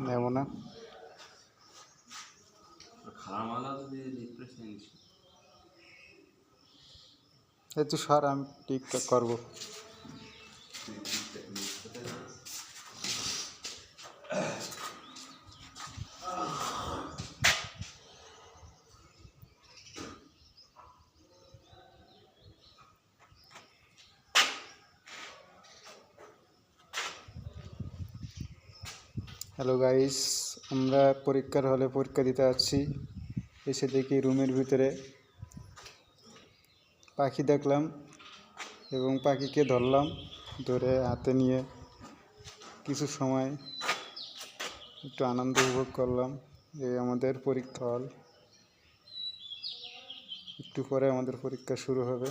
নেব না এই তো স্যার আমি টিকটক করবো। হ্যালো গাইস, আমরা পরীক্ষার হলে পরীক্ষা দিতে যাচ্ছি। এসে দেখি রুমের ভিতরে পাখি দেখলাম এবং পাখিকে ধরলাম, ধরে হাতে নিয়ে কিছু সময় একটু আনন্দ উপভোগ করলাম। এই আমাদের পরীক্ষা হল, একটু পরে আমাদের পরীক্ষা শুরু হবে।